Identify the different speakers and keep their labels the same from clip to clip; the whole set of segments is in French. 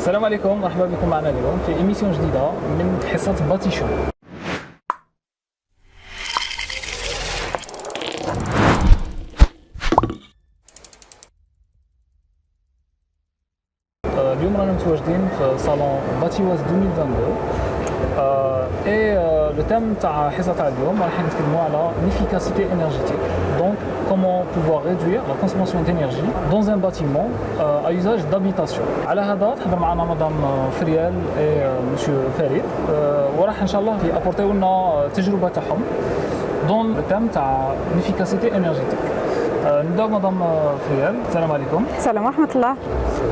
Speaker 1: السلام عليكم، مرحبا بكم معنا اليوم في إيميسيون جديدة من حصة باتيشو. اليوم رانا متواجدين في صالون باتيواز 2022 لو تيم تاع الحصة تاع اليوم راح نتكلموا على l'efficacité énergétique. Donc comment pouvoir réduire la consommation d'énergie dans un bâtiment à usage d'habitation. على هذا تحضر معنا مدام فريال et مسيو فريد وراح ان شاء الله يابورتيو لنا التجربة تاعهم dans le thème تاع l'efficacité énergétique. نبداو مدام فريال. السلام عليكم.
Speaker 2: السلام ورحمة الله.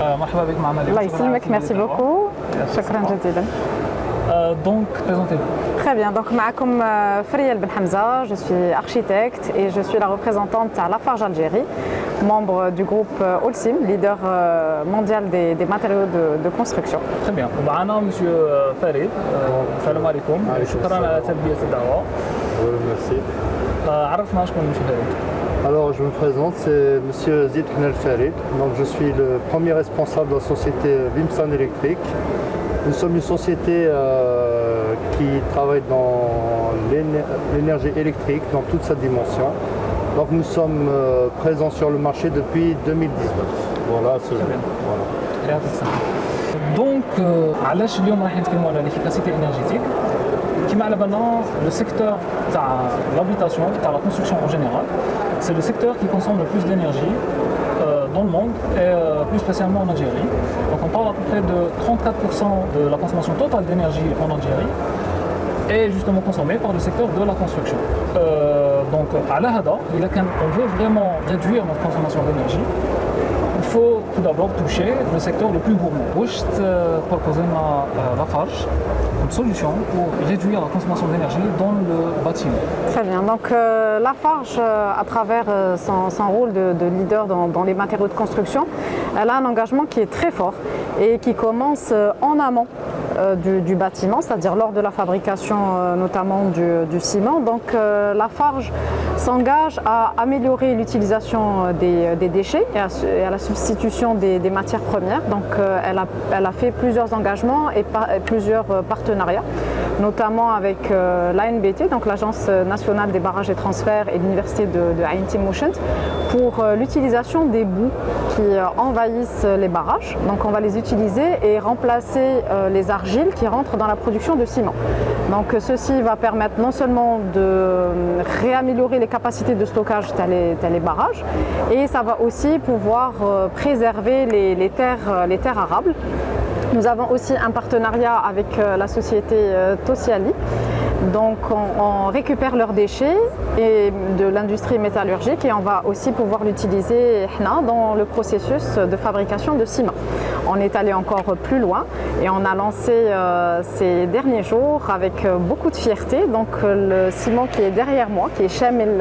Speaker 1: مرحبا بك معنا اليوم.
Speaker 2: الله يسلمك، ميرسي بوكو. شكرا جزيلا.
Speaker 1: Donc, présentez-vous.
Speaker 2: Très bien, donc معكم Friel Ben Hamza, je suis architecte et je suis la représentante à Lafarge Algérie, membre du groupe Holcim, leader mondial des matériaux de construction.
Speaker 1: Très bien. ومعنا مسيو فريد. السلام عليكم. شكرا على تلبية الدعوة.
Speaker 3: Merci.
Speaker 1: عرفنا شكون مسيو فريد.
Speaker 3: Alors, je me présente, c'est Monsieur Zid Knel Farid. Donc, je suis le premier responsable de la société Wimsan Électrique. Nous sommes une société qui travaille dans l'énergie électrique dans toute sa dimension. Donc, nous sommes présents sur le marché depuis 2019. Voilà,
Speaker 1: voilà. Donc, علاش اليوم راح نتكلموا على l'efficacité énergétique. كما على بالنا le secteur تاع l'habitation, تاع la construction en général, c'est le secteur qui consomme le plus d'énergie dans le monde et plus spécialement en Algérie. Donc on parle à peu près de 34% de la consommation totale d'énergie en Algérie est justement consommée par le secteur de la construction. Donc على هذا إذا كان on veut vraiment réduire notre consommation d'énergie, il faut tout d'abord toucher le secteur le plus gourmand. واش proposer Lafarge comme solution pour réduire la consommation d'énergie dans le bâtiment.
Speaker 2: Très bien, donc Lafarge, à travers son rôle de leader dans les matériaux de construction, elle a un engagement qui est très fort et qui commence en amont du bâtiment, c'est-à-dire lors de la fabrication notamment du ciment. Donc Lafarge s'engage à améliorer l'utilisation des déchets et à la substitution des matières premières. Donc elle a fait plusieurs engagements et plusieurs partenariats, notamment avec l'ANBT, donc l'Agence nationale des barrages et transferts, et l'université de Ain Timoshent, pour l'utilisation des boues qui envahissent les barrages. Donc on va les utiliser et remplacer les argiles qui rentrent dans la production de ciment. Donc ceci va permettre non seulement de réaméliorer les capacités de stockage tel les barrages, et ça va aussi pouvoir préserver les terres arables. Nous avons aussi un partenariat avec la société Tosiali. Donc on récupère leurs déchets et de l'industrie métallurgique et on va aussi pouvoir l'utiliser dans le processus de fabrication de ciment. On est allé encore plus loin et on a lancé ces derniers jours avec beaucoup de fierté. Donc le ciment qui est derrière moi, qui est Chamil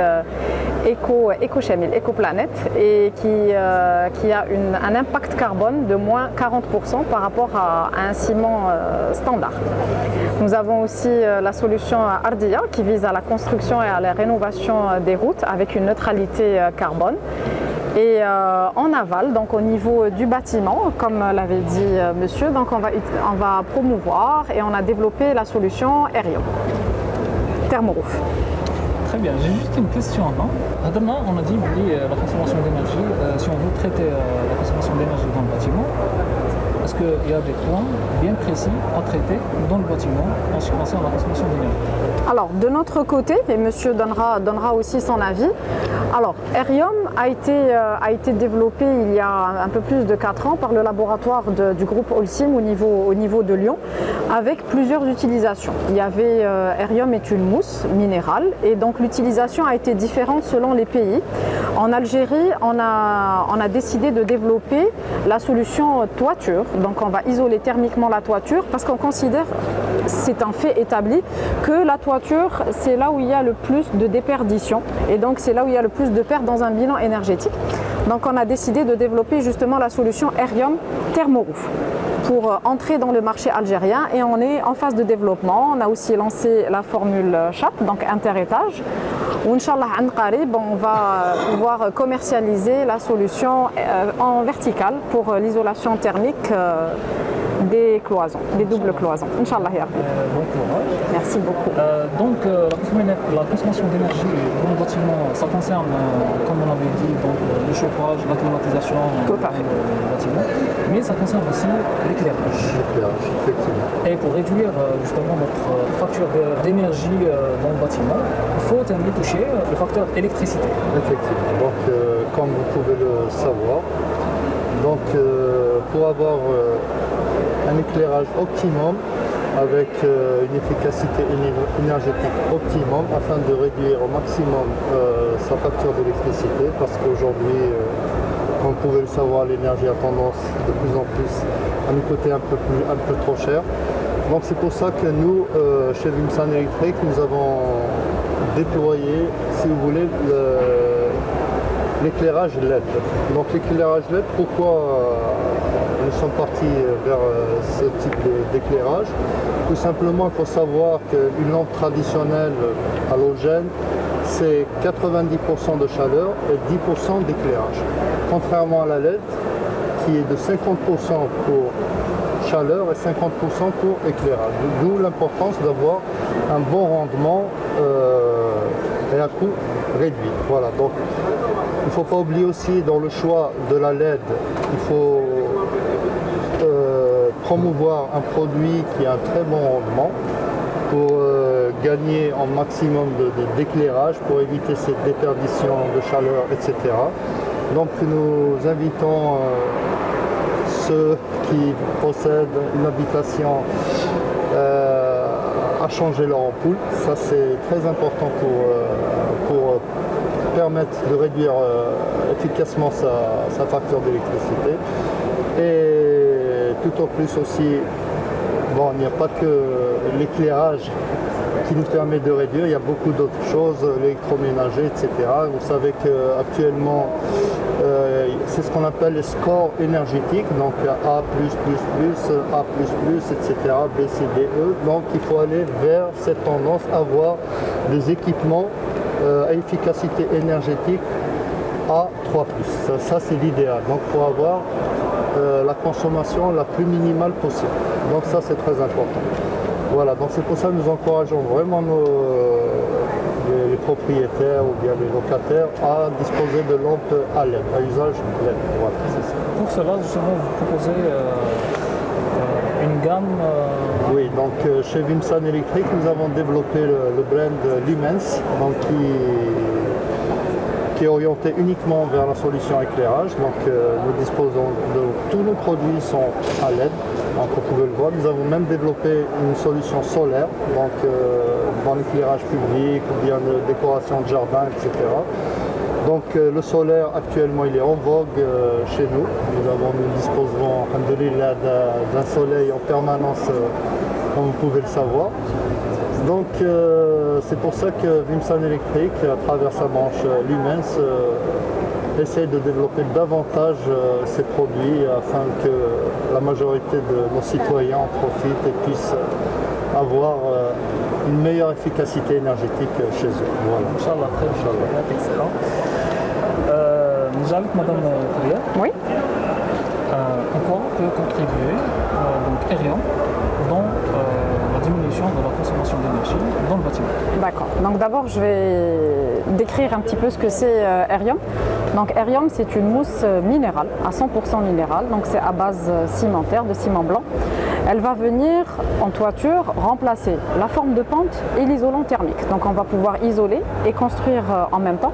Speaker 2: Eco-Chamil, Eco-Planète, et qui a un impact carbone de moins 40% par rapport à un ciment standard. Nous avons aussi la solution Ardia qui vise à la construction et à la rénovation des routes avec une neutralité carbone. Et en aval, donc au niveau du bâtiment, comme l'avait dit monsieur, donc on va promouvoir et on a développé la solution Aerium Thermoroof.
Speaker 1: Très bien, j'ai juste une question avant. On a dit la consommation d'énergie, si on veut traiter la consommation d'énergie dans le bâtiment, est-ce qu'il y a des points bien précis à traiter dans le bâtiment en ce qui concerne la consommation d'énergie?
Speaker 2: Alors, de notre côté, et monsieur donnera aussi son avis, alors Aerium a été développé il y a un peu plus de 4 ans par le laboratoire du groupe Holcim au niveau de Lyon, avec plusieurs utilisations. Il y avait Aerium est une mousse minérale et donc l'utilisation a été différente selon les pays. En Algérie, on a décidé de développer la solution toiture. Donc on va isoler thermiquement la toiture parce qu'on considère, c'est un fait établi, que la toiture c'est là où il y a le plus de déperdition et donc c'est là où il y a le plus de pertes dans un bilan énergétique. Donc on a décidé de développer justement la solution Aerium Thermoroof pour entrer dans le marché algérien et on est en phase de développement. On a aussi lancé la formule CHAP, donc interétage. Où Inch'Allah an qarib, on va pouvoir commercialiser la solution en verticale pour l'isolation thermique des cloisons, des doubles cloisons. Inch'Allah, ya Rabbi.
Speaker 1: Bon courage.
Speaker 2: Merci beaucoup.
Speaker 1: La consommation d'énergie dans le bâtiment, ça concerne, comme on avait dit, donc, le chauffage, la climatisation
Speaker 2: Tout à fait.
Speaker 1: du bâtiment, mais ça concerne aussi l'éclairage.
Speaker 3: L'éclairage, effectivement.
Speaker 1: Et pour réduire justement notre facture d'énergie dans le bâtiment, il faut toucher le facteur électricité.
Speaker 3: Effectivement. Donc, comme vous pouvez le savoir, donc, pour avoir un éclairage optimum avec une efficacité énergétique optimum afin de réduire au maximum sa facture d'électricité, parce qu'aujourd'hui, comme vous pouvez le savoir, l'énergie a tendance de plus en plus à nous coûter un peu trop cher. Donc c'est pour ça que nous, chez Vimsan Electric, nous avons déployé, si vous voulez, l'éclairage LED. Donc l'éclairage LED, pourquoi nous sommes partis vers ce type d'éclairage? Tout simplement, il faut savoir qu'une lampe traditionnelle halogène, c'est 90% de chaleur et 10% d'éclairage. Contrairement à la LED, qui est de 50% pour chaleur et 50% pour éclairage. D'où l'importance d'avoir un bon rendement et un coût réduit. Voilà, donc il ne faut pas oublier aussi dans le choix de la LED, il faut promouvoir un produit qui a un très bon rendement pour gagner en maximum d'éclairage, pour éviter cette déperdition de chaleur, etc. Donc nous invitons ceux qui possèdent une habitation à changer leur ampoule. Ça c'est très important pour permettre de réduire efficacement sa facture d'électricité. Et tout au plus aussi, bon, il n'y a pas que l'éclairage qui nous permet de réduire, il y a beaucoup d'autres choses, l'électroménager, etc. Vous savez qu'actuellement, c'est ce qu'on appelle les scores énergétiques, donc A++, A++, etc., B, C, D, E. Donc il faut aller vers cette tendance, avoir des équipements à efficacité énergétique A3+. Ça c'est l'idéal, donc pour avoir la consommation la plus minimale possible. Donc ça c'est très important. Voilà, donc c'est pour ça que nous encourageons vraiment les propriétaires ou bien les locataires à disposer de lampes à LED, à usage LED. Voilà, c'est ça.
Speaker 1: Pour cela, justement, vous proposez une gamme.
Speaker 3: Oui, donc chez Vimsan Electric, nous avons développé le brand Lumens, donc qui est orienté uniquement vers la solution éclairage. Donc nous disposons de tous nos produits sont à LED. Donc vous pouvez le voir, nous avons même développé une solution solaire, donc dans l'éclairage public ou bien de décoration de jardin, etc. Donc le solaire actuellement il est en vogue chez nous. Nous disposerons alhamdoulilah d'un soleil en permanence, comme vous pouvez le savoir. Donc c'est pour ça que Vimsan Electric, à travers sa branche Lumens, essaie de développer davantage ces produits afin que la majorité de nos citoyens en profitent et puissent avoir une meilleure efficacité énergétique chez eux. Voilà.
Speaker 1: Inch'Allah, très bien, excellent. Nous avec Madame Kouria.
Speaker 2: Oui.
Speaker 1: En quoi peut contribuer donc Aerium dans la diminution de la consommation d'énergie dans le bâtiment?
Speaker 2: D'accord. Donc d'abord, je vais décrire un petit peu ce que c'est Aerium. Donc Aerium, c'est une mousse minérale, à 100% minérale. Donc c'est à base cimentaire, de ciment blanc. Elle va venir en toiture remplacer la forme de pente et l'isolant thermique. Donc on va pouvoir isoler et construire en même temps.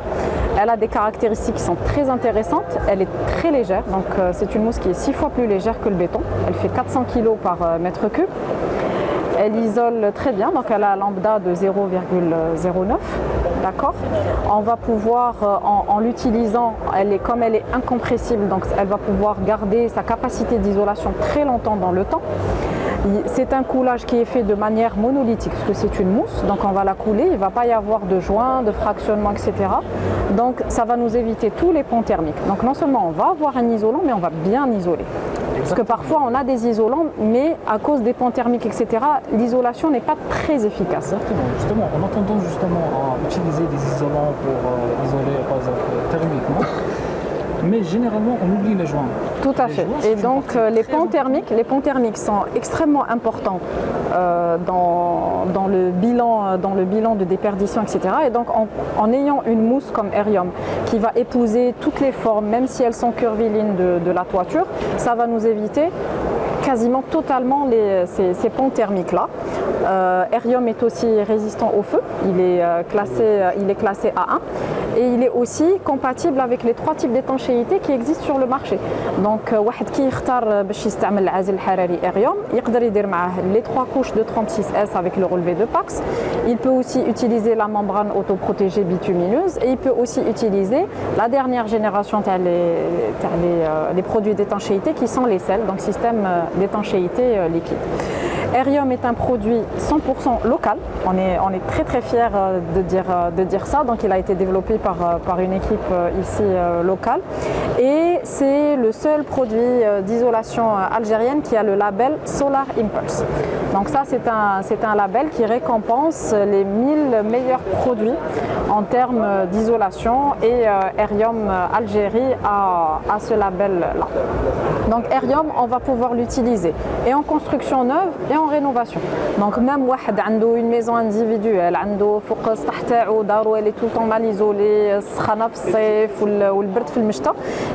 Speaker 2: Elle a des caractéristiques qui sont très intéressantes. Elle est très légère. Donc c'est une mousse qui est 6 fois plus légère que le béton. Elle fait 400 kg par mètre cube. Elle isole très bien, donc elle a un lambda de 0,09, d'accord. On va pouvoir, en l'utilisant, comme elle est incompressible, donc elle va pouvoir garder sa capacité d'isolation très longtemps dans le temps. C'est un coulage qui est fait de manière monolithique, parce que c'est une mousse, donc on va la couler, il ne va pas y avoir de joints, de fractionnement, etc. Donc ça va nous éviter tous les ponts thermiques. Donc non seulement on va avoir un isolant, mais on va bien isoler. Parce que parfois on a des isolants, mais à cause des ponts thermiques, etc., l'isolation n'est pas très efficace.
Speaker 1: Exactement, justement, en attendant justement à utiliser des isolants pour isoler par exemple thermiquement, mais généralement on oublie les joints.
Speaker 2: Tout à fait. Et donc les ponts thermiques sont extrêmement importants dans le bilan de déperdition, etc. Et donc en ayant une mousse comme Aerium qui va épouser toutes les formes, même si elles sont curvilignes de la toiture, ça va nous éviter quasiment totalement ces ponts thermiques-là. Aerium est aussi résistant au feu, il est classé A1 et il est aussi compatible avec les 3 types d'étanchéité qui existent sur le marché. Donc واحد كي يختار باش يستعمل العازل الحراري Aerium يقدر يدير معاه les 3 couches de 36S avec le relevé de Pax. Il peut aussi utiliser la membrane autoprotégée bitumineuse et il peut aussi utiliser la dernière génération les produits d'étanchéité qui sont les sels, donc système d'étanchéité liquide. Aerium est un produit 100% local, on est très très fiers de dire ça, donc il a été développé par une équipe ici locale et c'est le seul produit d'isolation algérienne qui a le label Solar Impulse. Donc ça c'est un label qui récompense les 1000 meilleurs produits en termes d'isolation et Aerium Algérie a ce label là. Donc Aerium on va pouvoir l'utiliser et en construction neuve et en rénovation. Donc même واحد عنده une maison individuelle, عنده فوق السطح تاعو دارو elle est tout le temps mal isolée, السخانة في الصيف والبرد في المشتى,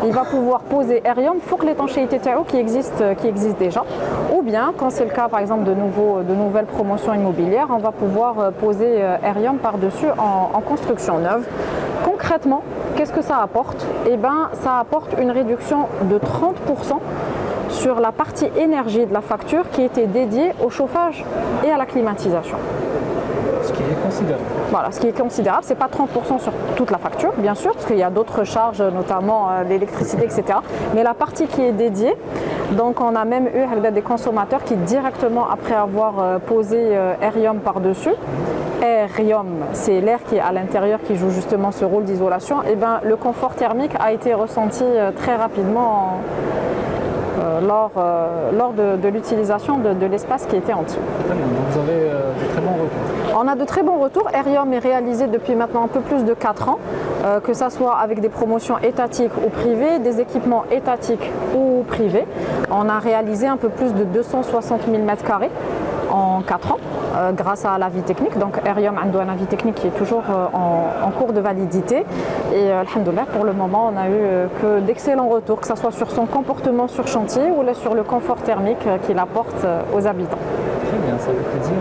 Speaker 2: il va pouvoir poser Aerium فوق l'étanchéité تاعو qui existe déjà. Ou bien quand c'est le cas par exemple de nouvelles promotions immobilières, on va pouvoir poser Aerium par-dessus en construction neuve. Concrètement, qu'est-ce que ça apporte? Eh bien, ça apporte une réduction de 30% sur la partie énergie de la facture qui était dédiée au chauffage et à la climatisation.
Speaker 1: Ce qui est considérable.
Speaker 2: Voilà, ce qui est considérable, c'est pas 30% sur toute la facture, bien sûr, parce qu'il y a d'autres charges, notamment l'électricité, etc. Mais la partie qui est dédiée, donc on a même eu des consommateurs qui directement après avoir posé Aerium par-dessus, Aerium, c'est l'air qui est à l'intérieur qui joue justement ce rôle d'isolation, et ben le confort thermique a été ressenti très rapidement lors de l'utilisation de l'espace qui était en dessous.
Speaker 1: Très bien, donc vous avez de très bons retours.
Speaker 2: On a de très bons retours. Aerium est réalisé depuis maintenant un peu plus de 4 ans, que ça soit avec des promotions étatiques ou privées, des équipements étatiques ou privés. On a réalisé un peu plus de 260 000 m² en 4 ans grâce à l'avis technique. Donc Aerium a un avis technique qui est toujours en cours de validité et alhamdoulilah pour le moment on a eu que d'excellents retours, que ce soit sur son comportement sur chantier ou là sur le confort thermique qu'il apporte aux habitants.
Speaker 1: Très bien, ça fait plaisir.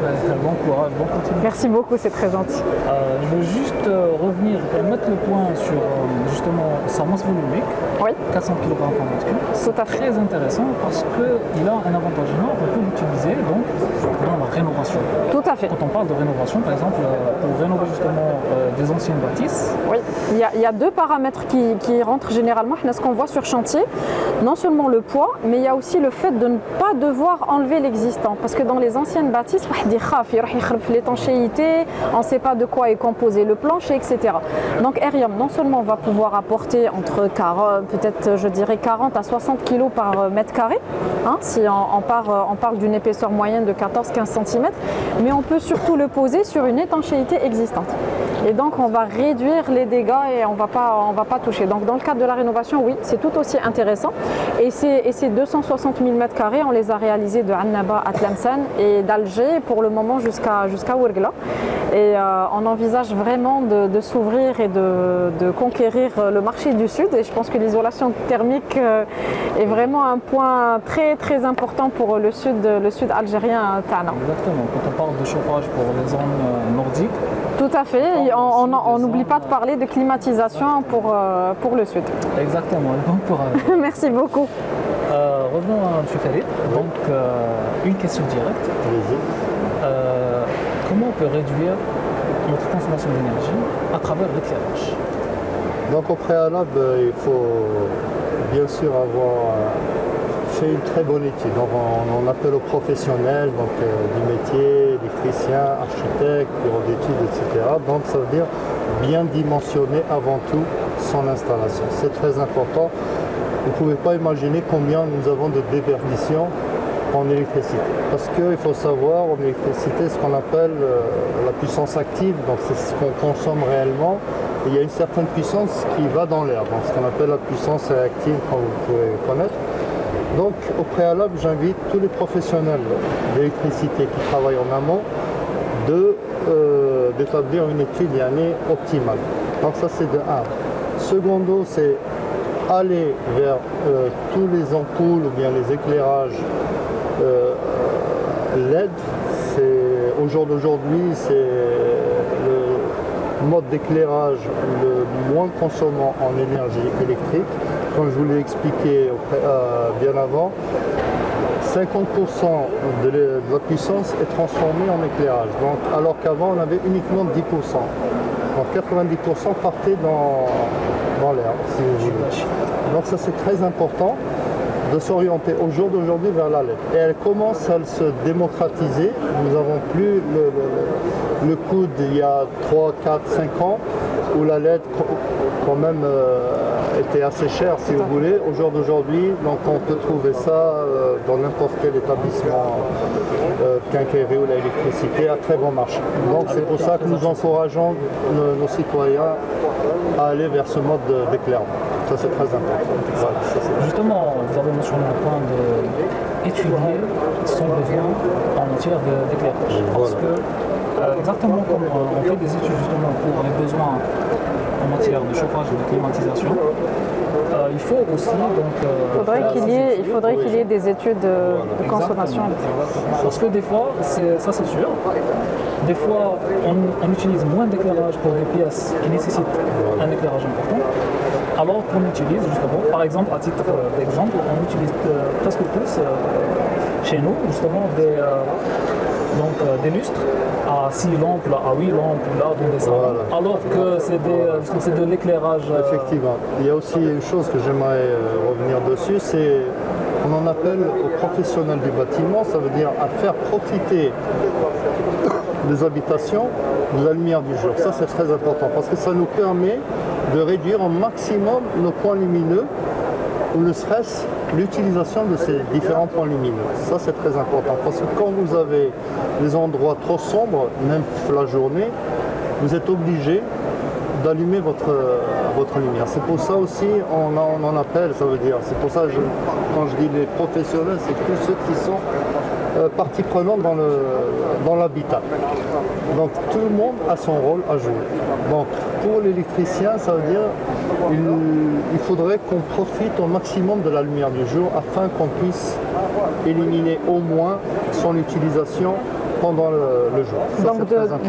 Speaker 1: Bon courage, bon continuation.
Speaker 2: Merci beaucoup, c'est très gentil.
Speaker 1: Je veux juste revenir et mettre le point sur justement sa masse volumique,
Speaker 2: Oui,
Speaker 1: 400 kg par mètre cube.
Speaker 2: tout à fait.
Speaker 1: Très intéressant parce qu'il a un avantage énorme, on peut l'utiliser donc dans la rénovation.
Speaker 2: Tout à fait.
Speaker 1: Quand on parle de rénovation, par exemple, pour rénover justement des anciennes bâtisses.
Speaker 2: Oui, il y a 2 paramètres qui rentrent généralement. Ce qu'on voit sur chantier, non seulement le poids, mais il y a aussi le fait de ne pas devoir enlever l'existant. Parce que dans les anciennes bâtisses, l'étanchéité, on ne sait pas de quoi est composé le plancher, etc. Donc Aerium, non seulement va pouvoir apporter entre 40, peut-être je dirais 40 à 60 kg par mètre carré, hein, si on parle d'une épaisseur moyenne de 14-15 cm, mais on peut surtout le poser sur une étanchéité existante. Et donc on va réduire les dégâts et on va pas toucher. Donc dans le cadre de la rénovation, oui, c'est tout aussi intéressant. Et ces 260 000 m², on les a réalisés de Annaba à Tlemcen et d'Alger pour le moment jusqu'à Ouergla. Et on envisage vraiment de s'ouvrir et de conquérir le marché du Sud. Et je pense que l'isolation thermique est vraiment un point très très important pour le sud algérien Tana.
Speaker 1: Exactement, quand on parle de chauffage pour les zones nordiques.
Speaker 2: Tout à fait, on n'oublie pas de parler de climatisation pour le Sud.
Speaker 1: Exactement, bon courage.
Speaker 2: Merci beaucoup.
Speaker 1: Revenons à M. Farid. Donc, une question directe. Comment on peut réduire notre consommation d'énergie à travers l'éclairage?
Speaker 3: Donc au préalable, il faut bien sûr avoir fait une très bonne étude. Donc on appelle aux professionnels du métier, électriciens, architectes, bureaux d'études, etc. Donc ça veut dire bien dimensionner avant tout son installation. C'est très important. Vous ne pouvez pas imaginer combien nous avons de déperdition en électricité. Parce qu'il faut savoir, en électricité, ce qu'on appelle la puissance active, donc c'est ce qu'on consomme réellement. Et il y a une certaine puissance qui va dans l'air, donc ce qu'on appelle la puissance réactive, comme vous pouvez connaître. Donc au préalable, j'invite tous les professionnels d'électricité qui travaillent en amont d'établir une étude optimale. Donc ça c'est de 1. Secondo, c'est aller vers tous les ampoules ou bien les éclairages LED. Au jour d'aujourd'hui, c'est le mode d'éclairage le moins consommant en énergie électrique. Comme je vous l'ai expliqué bien avant, 50% de la puissance est transformée en éclairage. Donc, alors qu'avant, on avait uniquement 10%. Donc 90% partait dans l'air, si vous voulez. Donc ça, c'est très important de s'orienter au jour d'aujourd'hui vers la LED. Et elle commence à se démocratiser. Nous n'avons plus le coude il y a 3, 4, 5 ans où la LED quand même était assez chère, si vous voulez. Au jour d'aujourd'hui, donc on peut trouver ça dans n'importe quel établissement quincaillerie ou l'électricité à très bon marché. Donc c'est pour ça que nous encourageons nos citoyens à aller vers ce mode d'éclairement. Ça c'est très important. Voilà,
Speaker 1: Justement, vous avez mentionné le point d'étudier son besoin en matière d'éclairage. Parce que exactement comme on fait des études justement pour les besoins en matière de chauffage et de climatisation, il faut aussi donc...
Speaker 2: il faudrait qu'il y ait des études de consommation.
Speaker 1: Parce que des fois, ça c'est sûr, des fois on utilise moins d'éclairage pour des pièces qui nécessitent un éclairage important, alors qu'on utilise justement, par exemple, à titre d'exemple, on utilise presque tous chez nous justement des lustres à 6 lampes, à 8 lampes, là, dans des salons, alors que c'est de l'éclairage.
Speaker 3: Effectivement. Il y a aussi une chose que j'aimerais revenir dessus, c'est qu'on en appelle aux professionnels du bâtiment, ça veut dire à faire profiter des habitations de la lumière du jour. Ça c'est très important parce que ça nous permet de réduire au maximum nos points lumineux ou ne serait-ce l'utilisation de ces différents points lumineux. Ça c'est très important parce que quand vous avez des endroits trop sombres, même la journée, vous êtes obligé d'allumer votre lumière. C'est pour ça aussi on en appelle, ça veut dire, c'est pour ça quand je dis les professionnels, c'est tous ceux qui sont partie prenante dans l'habitat. Donc tout le monde a son rôle à jouer. Donc pour l'électricien, ça veut dire il faudrait qu'on profite au maximum de la lumière du jour afin qu'on puisse éliminer au moins son utilisation pendant le jour. Ça,
Speaker 2: donc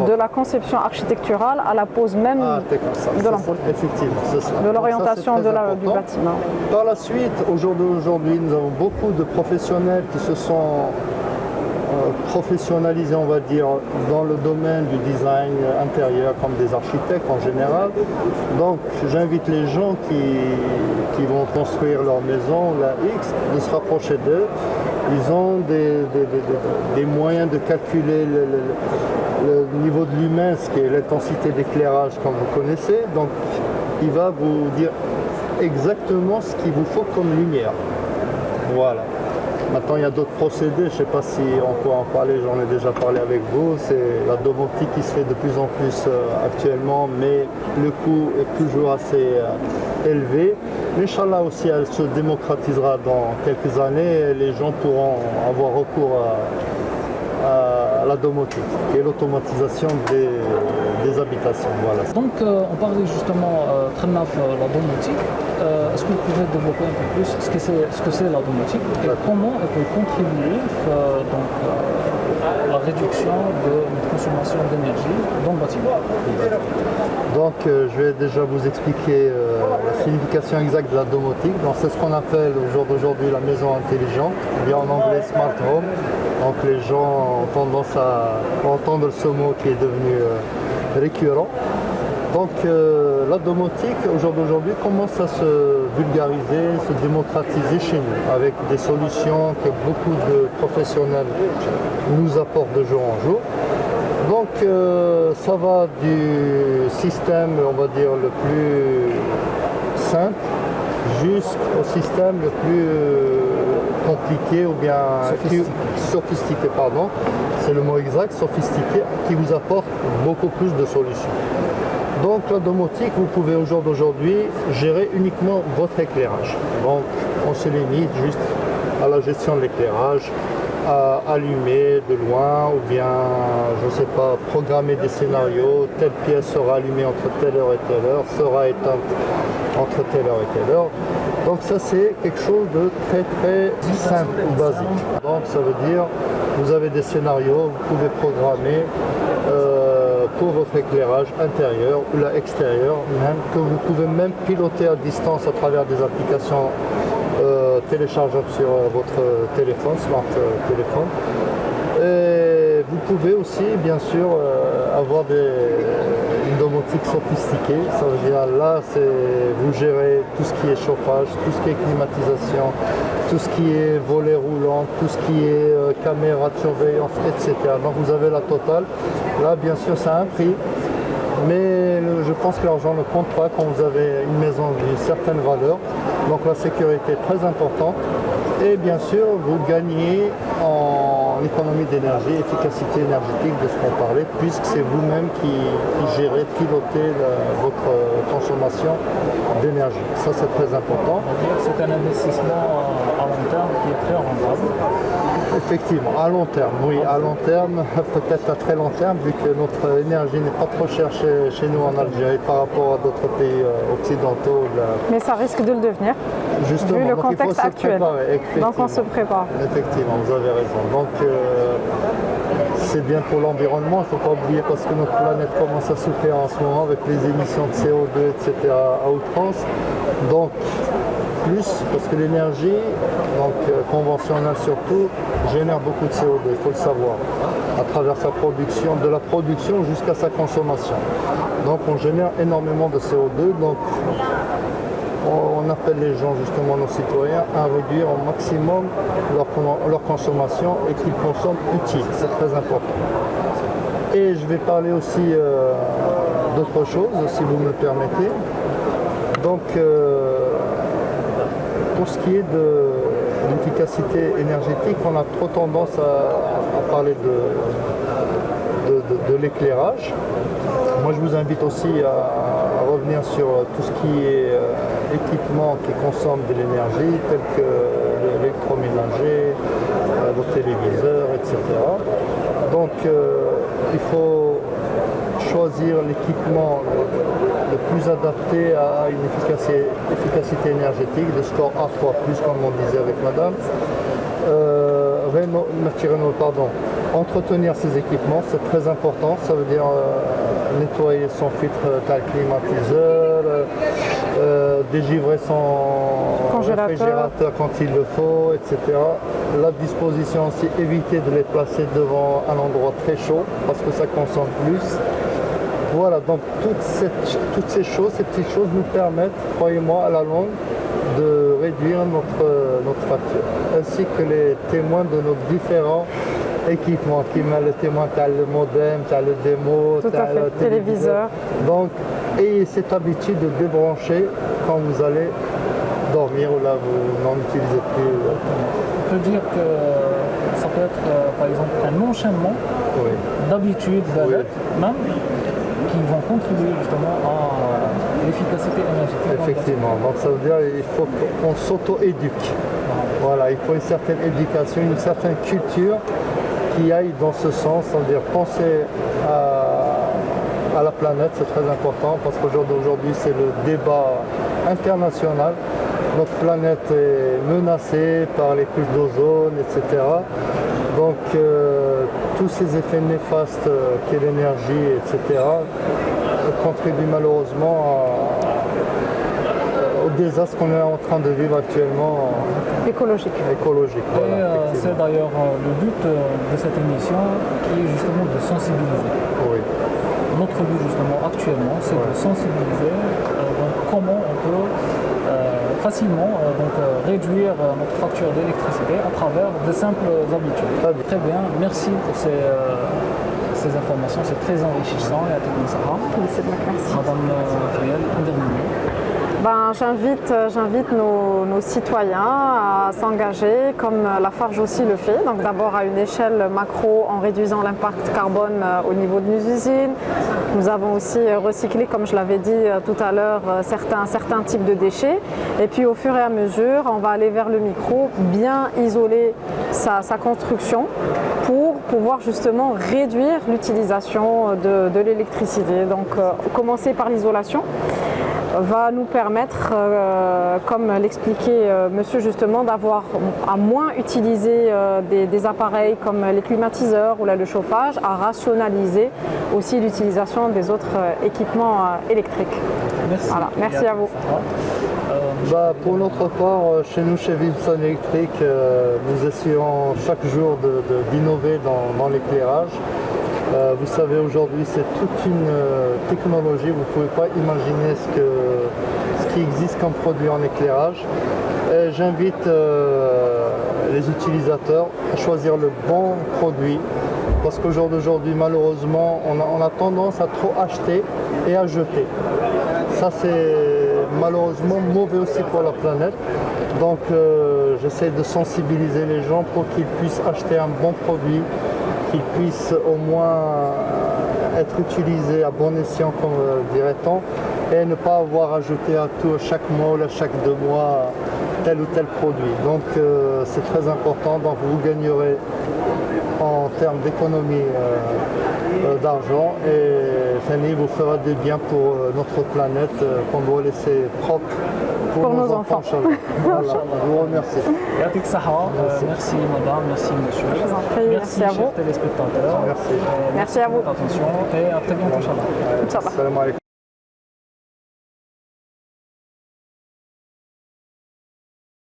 Speaker 2: de la conception architecturale à la pose même de l'ampoule.
Speaker 3: Effectivement, c'est ça.
Speaker 2: De l'orientation du bâtiment.
Speaker 3: Par la suite, au jour d'aujourd'hui, nous avons beaucoup de professionnels qui se sont professionnalisés, on va dire, dans le domaine du design intérieur comme des architectes en général. Donc j'invite les gens qui vont construire leur maison, la X, de se rapprocher d'eux. Ils ont des moyens de calculer le niveau de lumen, ce qui est l'intensité d'éclairage comme vous connaissez. Donc il va vous dire exactement ce qu'il vous faut comme lumière. Voilà. Maintenant, il y a d'autres procédés, je ne sais pas si on peut en parler, j'en ai déjà parlé avec vous. C'est la domotique qui se fait de plus en plus actuellement, mais le coût est toujours assez élevé. Inch'Allah aussi, elle se démocratisera dans quelques années et les gens pourront avoir recours à la domotique et l'automatisation des habitations. Voilà.
Speaker 1: Donc, on parlait justement très neuf la domotique. Est-ce que vous pouvez développer un peu plus ce que c'est la domotique et comment elle peut contribuer à la réduction de notre consommation d'énergie dans le bâtiment?
Speaker 3: Donc, je vais déjà vous expliquer la signification exacte de la domotique. Donc, c'est ce qu'on appelle au jour d'aujourd'hui la maison intelligente, bien en anglais smart home. Donc, les gens ont tendance à entendre ce mot qui est devenu récurrent. Donc la domotique au jour d'aujourd'hui commence à se vulgariser, se démocratiser chez nous avec des solutions que beaucoup de professionnels nous apportent de jour en jour. Donc ça va du système, on va dire, le plus simple jusqu'au système le plus compliqué ou bien sophistiqué, pardon, c'est le mot exact, sophistiqué, qui vous apporte beaucoup plus de solutions. Donc la domotique, vous pouvez au jour d'aujourd'hui gérer uniquement votre éclairage. Donc on se limite juste à la gestion de l'éclairage, à allumer de loin ou bien, je ne sais pas, programmer des scénarios, telle pièce sera allumée entre telle heure et telle heure, sera éteinte entre telle heure et telle heure. Donc ça c'est quelque chose de très très simple ou basique. Donc ça veut dire, vous avez des scénarios, vous pouvez programmer pour votre éclairage intérieur ou extérieur, même que vous pouvez même piloter à distance à travers des applications téléchargeables sur votre téléphone, smart téléphone. Et vous pouvez aussi bien sûr avoir une domotique sophistiquée, ça veut dire là vous gérez tout ce qui est chauffage, tout ce qui est climatisation, tout ce qui est volet roulant, tout ce qui est caméra de surveillance, etc. Donc vous avez la totale. Là bien sûr ça a un prix, mais je pense que l'argent ne compte pas quand vous avez une maison d'une certaine valeur. Donc la sécurité est très importante et bien sûr vous gagnez en économie d'énergie, efficacité énergétique de ce qu'on parlait, puisque c'est vous-même qui gérez, pilotez votre consommation d'énergie. Ça c'est très important.
Speaker 1: C'est un investissement à long terme qui est très rentable.
Speaker 3: Effectivement, à long terme, oui, à long terme, peut-être à très long terme, vu que notre énergie n'est pas trop chère chez nous en Algérie par rapport à d'autres pays occidentaux.
Speaker 2: Mais ça risque de le devenir,
Speaker 3: justement,
Speaker 2: vu le
Speaker 3: donc
Speaker 2: contexte actuel. Donc on se prépare.
Speaker 3: Effectivement, vous avez raison. Donc c'est bien pour l'environnement, il ne faut pas oublier parce que notre planète commence à souffrir en ce moment avec les émissions de CO2, etc. à outrance. Donc parce que l'énergie, donc conventionnelle surtout, génère beaucoup de CO2, il faut le savoir, à travers sa production, de la production jusqu'à sa consommation. Donc on génère énormément de CO2, donc on appelle les gens, justement nos citoyens, à réduire au maximum leur consommation et qu'ils consomment utile, c'est très important. Et je vais parler aussi d'autre chose, si vous me le permettez. Donc pour ce qui est de l'efficacité énergétique, on a trop tendance à parler de l'éclairage. Moi je vous invite aussi à revenir sur tout ce qui est équipement qui consomme de l'énergie, tel que l'électroménager, vos téléviseurs, etc. Donc il faut choisir l'équipement le plus adapté à une efficacité énergétique de score A3+, comme on disait avec madame. Entretenir ses équipements, c'est très important, ça veut dire nettoyer son filtre climatiseur, dégivrer son réfrigérateur quand il le faut, etc. La disposition aussi, éviter de les placer devant un endroit très chaud parce que ça consomme plus. Voilà, donc toutes ces choses, ces petites choses nous permettent, croyez-moi, à la longue, de réduire notre facture, ainsi que les témoins de nos différents équipements. Le témoin, tu as le modem, tu as le démo, tu as le téléviseur. Donc, ayez cette habitude de débrancher quand vous allez dormir ou là vous n'en utilisez plus.
Speaker 1: On peut dire que ça peut être par exemple un enchaînement d'habitudes, même, qui vont contribuer justement à l'efficacité énergétique.
Speaker 3: Effectivement, donc ça veut dire qu'il faut qu'on s'auto-éduque. Voilà, il faut une certaine éducation, une certaine culture qui aille dans ce sens, c'est-à-dire penser à la planète, c'est très important parce qu'aujourd'hui c'est le débat international. Notre planète est menacée par les couches d'ozone, etc. Donc tous ces effets néfastes qu'est l'énergie, etc., contribuent malheureusement au désastre qu'on est en train de vivre actuellement.
Speaker 2: Écologique.
Speaker 3: Voilà,
Speaker 1: c'est d'ailleurs le but de cette émission qui est justement de sensibiliser.
Speaker 3: Oui.
Speaker 1: Notre but justement actuellement, c'est de sensibiliser donc comment on peut facilement réduire notre facture d'électricité à travers de simples habitudes. Très bien, merci pour ces informations, c'est très enrichissant.
Speaker 2: Merci.
Speaker 1: Madame Friel, un dernier mot.
Speaker 2: J'invite nos citoyens à s'engager, comme Lafarge aussi le fait, donc d'abord à une échelle macro en réduisant l'impact carbone au niveau de nos usines. Nous avons aussi recyclé, comme je l'avais dit tout à l'heure, certains types de déchets. Et puis au fur et à mesure, on va aller vers le micro, bien isoler sa construction pour pouvoir justement réduire l'utilisation de l'électricité. Donc commencer par l'isolation va nous permettre, comme l'expliquait monsieur justement, d'avoir à moins utiliser des appareils comme les climatiseurs ou là, le chauffage, à rationaliser aussi l'utilisation des autres équipements électriques.
Speaker 1: Merci.
Speaker 2: Voilà, merci à vous.
Speaker 3: Pour notre part, chez nous, chez Wilson Electric, nous essayons chaque jour d'innover dans l'éclairage. Vous savez, aujourd'hui, c'est toute une technologie, vous ne pouvez pas imaginer ce qui existe comme produit en éclairage. J'invite les utilisateurs à choisir le bon produit, parce qu'au jour d'aujourd'hui, malheureusement, on a tendance à trop acheter et à jeter. Ça, c'est malheureusement mauvais aussi pour la planète. Donc, j'essaie de sensibiliser les gens pour qu'ils puissent acheter un bon produit, qu'il puisse au moins être utilisé à bon escient, comme dirait-on, et ne pas avoir à jeter à tout chaque mois ou à chaque 2 mois tel ou tel produit. Donc c'est très important, donc vous gagnerez en termes d'économie d'argent et Fanny vous fera des biens pour notre planète qu'on doit laisser propre pour nos enfants. Voilà, je vous remercie.
Speaker 1: Yatik Saha, merci madame, merci monsieur.
Speaker 2: Je vous en prie, merci à vous.
Speaker 1: Chers téléspectateurs.
Speaker 3: Merci.
Speaker 2: Merci à vous.
Speaker 1: Attention et à très bientôt, Inch'Allah.
Speaker 2: Inch'Allah.
Speaker 3: Salam alaikum.